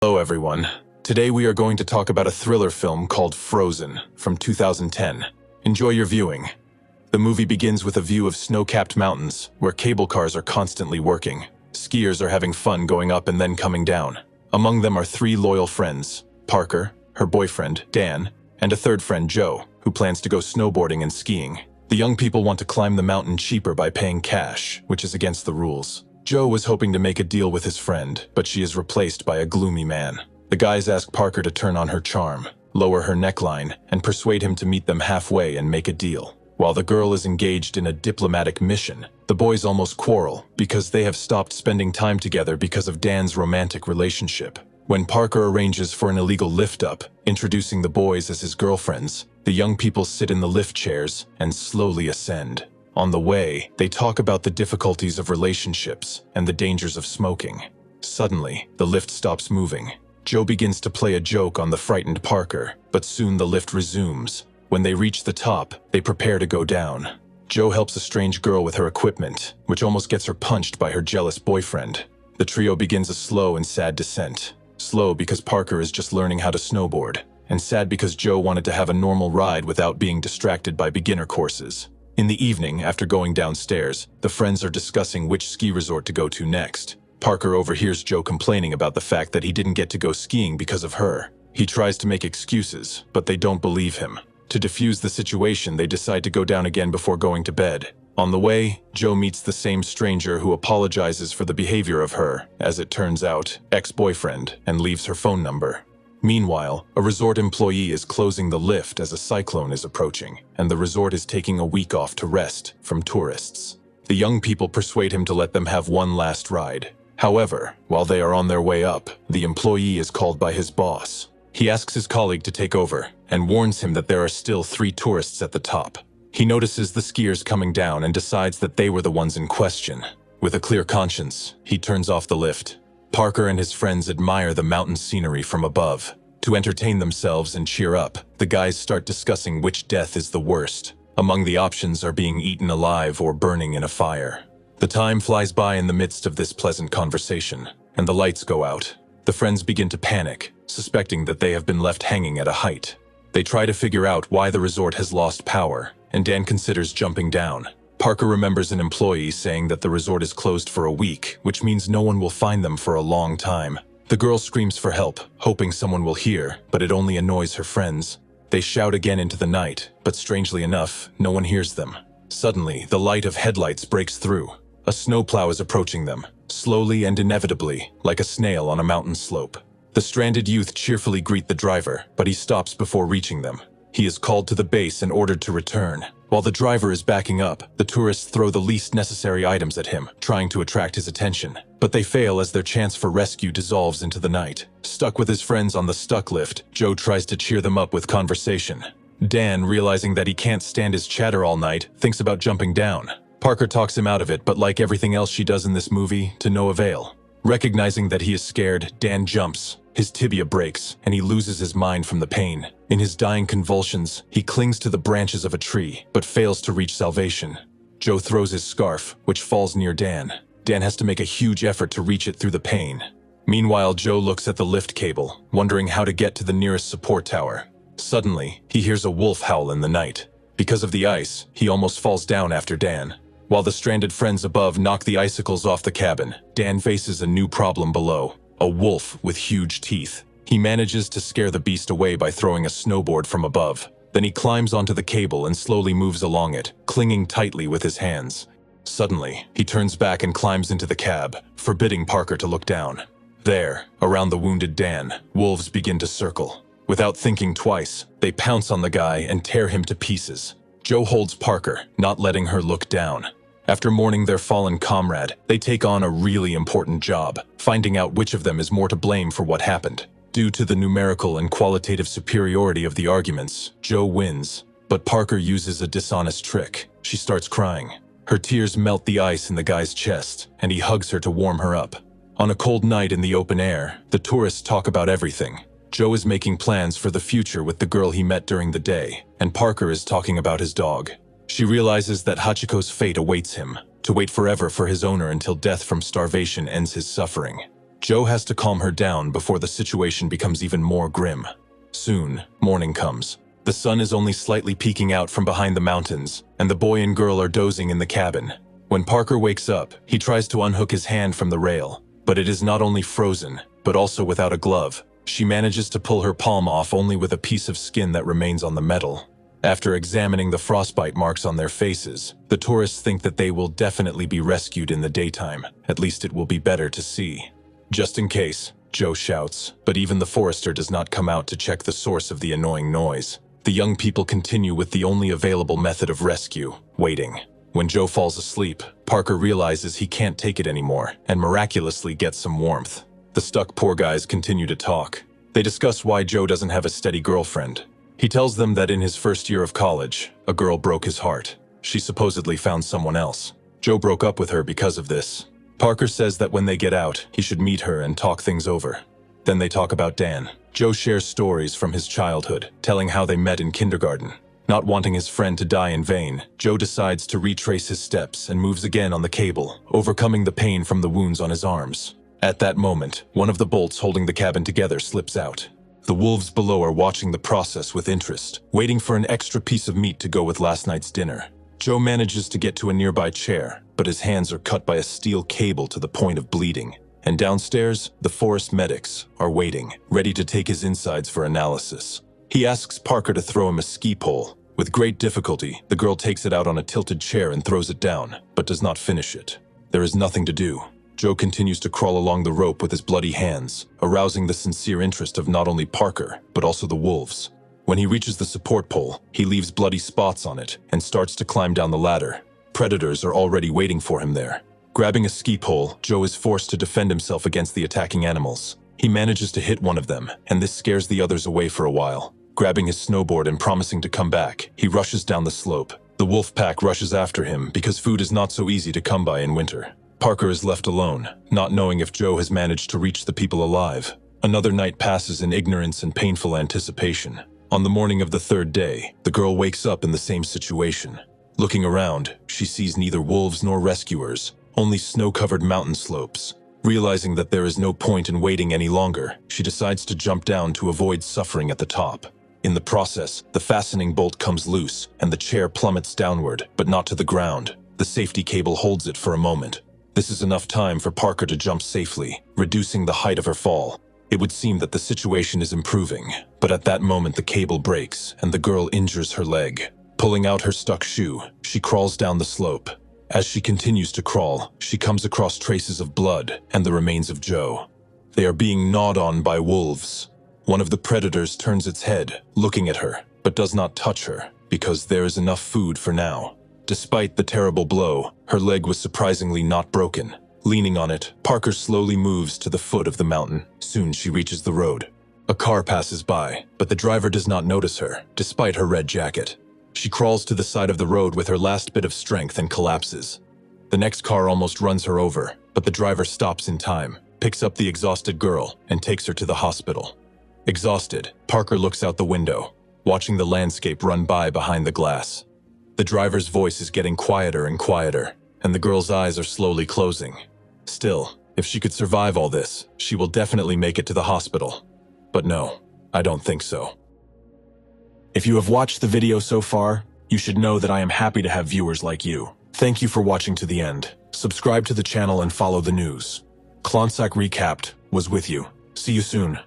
Hello everyone. Today we are going to talk about a thriller film called Frozen from 2010. Enjoy your viewing. The movie begins with a view of snow-capped mountains where cable cars are constantly working. Skiers are having fun going up and then coming down. Among them are three loyal friends: Parker, her boyfriend, Dan, and a third friend, Joe, who plans to go snowboarding and skiing. The young people want to climb the mountain cheaper by paying cash, which is against the rules. Joe was hoping to make a deal with his friend, but she is replaced by a gloomy man. The guys ask Parker to turn on her charm, lower her neckline, and persuade him to meet them halfway and make a deal. While the girl is engaged in a diplomatic mission, the boys almost quarrel because they have stopped spending time together because of Dan's romantic relationship. When Parker arranges for an illegal lift-up, introducing the boys as his girlfriends, the young people sit in the lift chairs and slowly ascend. On the way, they talk about the difficulties of relationships and the dangers of smoking. Suddenly, the lift stops moving. Joe begins to play a joke on the frightened Parker, but soon the lift resumes. When they reach the top, they prepare to go down. Joe helps a strange girl with her equipment, which almost gets her punched by her jealous boyfriend. The trio begins a slow and sad descent. Slow because Parker is just learning how to snowboard, and sad because Joe wanted to have a normal ride without being distracted by beginner courses. In the evening, after going downstairs, the friends are discussing which ski resort to go to next. Parker overhears Joe complaining about the fact that he didn't get to go skiing because of her. He tries to make excuses, but they don't believe him. To defuse the situation, they decide to go down again before going to bed. On the way, Joe meets the same stranger who apologizes for the behavior of her, as it turns out, ex-boyfriend, and leaves her phone number. Meanwhile, a resort employee is closing the lift as a cyclone is approaching, and the resort is taking a week off to rest from tourists. The young people persuade him to let them have one last ride. However, while they are on their way up, the employee is called by his boss. He asks his colleague to take over, and warns him that there are still 3 tourists at the top. He notices the skiers coming down and decides that they were the ones in question. With a clear conscience, he turns off the lift. Parker and his friends admire the mountain scenery from above. To entertain themselves and cheer up, the guys start discussing which death is the worst. Among the options are being eaten alive or burning in a fire. The time flies by in the midst of this pleasant conversation, and the lights go out. The friends begin to panic, suspecting that they have been left hanging at a height. They try to figure out why the resort has lost power, and Dan considers jumping down. Parker remembers an employee saying that the resort is closed for a week, which means no one will find them for a long time. The girl screams for help, hoping someone will hear, but it only annoys her friends. They shout again into the night, but strangely enough, no one hears them. Suddenly, the light of headlights breaks through. A snowplow is approaching them, slowly and inevitably, like a snail on a mountain slope. The stranded youth cheerfully greet the driver, but he stops before reaching them. He is called to the base and ordered to return. While the driver is backing up, the tourists throw the least necessary items at him, trying to attract his attention. But they fail as their chance for rescue dissolves into the night. Stuck with his friends on the stuck lift, Joe tries to cheer them up with conversation. Dan, realizing that he can't stand his chatter all night, thinks about jumping down. Parker talks him out of it, but like everything else she does in this movie, to no avail. Recognizing that he is scared, Dan jumps. His tibia breaks, and he loses his mind from the pain. In his dying convulsions, he clings to the branches of a tree, but fails to reach salvation. Joe throws his scarf, which falls near Dan. Dan has to make a huge effort to reach it through the pain. Meanwhile, Joe looks at the lift cable, wondering how to get to the nearest support tower. Suddenly, he hears a wolf howl in the night. Because of the ice, he almost falls down after Dan. While the stranded friends above knock the icicles off the cabin, Dan faces a new problem below. A wolf with huge teeth. He manages to scare the beast away by throwing a snowboard from above. Then he climbs onto the cable and slowly moves along it, clinging tightly with his hands. Suddenly, he turns back and climbs into the cab, forbidding Parker to look down. There, around the wounded Dan, wolves begin to circle. Without thinking twice, they pounce on the guy and tear him to pieces. Joe holds Parker, not letting her look down. After mourning their fallen comrade, they take on a really important job, finding out which of them is more to blame for what happened. Due to the numerical and qualitative superiority of the arguments, Joe wins, but Parker uses a dishonest trick. She starts crying. Her tears melt the ice in the guy's chest, and he hugs her to warm her up. On a cold night in the open air, the tourists talk about everything. Joe is making plans for the future with the girl he met during the day, and Parker is talking about his dog. She realizes that Hachiko's fate awaits him, to wait forever for his owner until death from starvation ends his suffering. Joe has to calm her down before the situation becomes even more grim. Soon, morning comes. The sun is only slightly peeking out from behind the mountains, and the boy and girl are dozing in the cabin. When Parker wakes up, he tries to unhook his hand from the rail, but it is not only frozen, but also without a glove. She manages to pull her palm off only with a piece of skin that remains on the metal. After examining the frostbite marks on their faces, the tourists think that they will definitely be rescued in the daytime. At least it will be better to see. Just in case, Joe shouts, but even the forester does not come out to check the source of the annoying noise. The young people continue with the only available method of rescue, waiting. When Joe falls asleep, Parker realizes he can't take it anymore and miraculously gets some warmth. The stuck poor guys continue to talk. They discuss why Joe doesn't have a steady girlfriend. He tells them that in his first year of college, a girl broke his heart. She supposedly found someone else. Joe broke up with her because of this. Parker says that when they get out, he should meet her and talk things over. Then they talk about Dan. Joe shares stories from his childhood, telling how they met in kindergarten. Not wanting his friend to die in vain, Joe decides to retrace his steps and moves again on the cable, overcoming the pain from the wounds on his arms. At that moment, one of the bolts holding the cabin together slips out. The wolves below are watching the process with interest, waiting for an extra piece of meat to go with last night's dinner. Joe manages to get to a nearby chair, but his hands are cut by a steel cable to the point of bleeding. And downstairs, the forest medics are waiting, ready to take his insides for analysis. He asks Parker to throw him a ski pole. With great difficulty, the girl takes it out on a tilted chair and throws it down, but does not finish it. There is nothing to do. Joe continues to crawl along the rope with his bloody hands, arousing the sincere interest of not only Parker, but also the wolves. When he reaches the support pole, he leaves bloody spots on it and starts to climb down the ladder. Predators are already waiting for him there. Grabbing a ski pole, Joe is forced to defend himself against the attacking animals. He manages to hit one of them, and this scares the others away for a while. Grabbing his snowboard and promising to come back, he rushes down the slope. The wolf pack rushes after him because food is not so easy to come by in winter. Parker is left alone, not knowing if Joe has managed to reach the people alive. Another night passes in ignorance and painful anticipation. On the morning of the third day, the girl wakes up in the same situation. Looking around, she sees neither wolves nor rescuers, only snow-covered mountain slopes. Realizing that there is no point in waiting any longer, she decides to jump down to avoid suffering at the top. In the process, the fastening bolt comes loose, and the chair plummets downward, but not to the ground. The safety cable holds it for a moment. This is enough time for Parker to jump safely, reducing the height of her fall. It would seem that the situation is improving, but at that moment the cable breaks, and the girl injures her leg. Pulling out her stuck shoe, she crawls down the slope. As she continues to crawl, she comes across traces of blood and the remains of Joe. They are being gnawed on by wolves. One of the predators turns its head, looking at her, but does not touch her, because there is enough food for now. Despite the terrible blow, her leg was surprisingly not broken. Leaning on it, Parker slowly moves to the foot of the mountain. Soon she reaches the road. A car passes by, but the driver does not notice her, despite her red jacket. She crawls to the side of the road with her last bit of strength and collapses. The next car almost runs her over, but the driver stops in time, picks up the exhausted girl, and takes her to the hospital. Exhausted, Parker looks out the window, watching the landscape run by behind the glass. The driver's voice is getting quieter and quieter, and the girl's eyes are slowly closing. Still, if she could survive all this, she will definitely make it to the hospital. But no, I don't think so. If you have watched the video so far, you should know that I am happy to have viewers like you. Thank you for watching to the end. Subscribe to the channel and follow the news. Klonsak Recapped was with you. See you soon.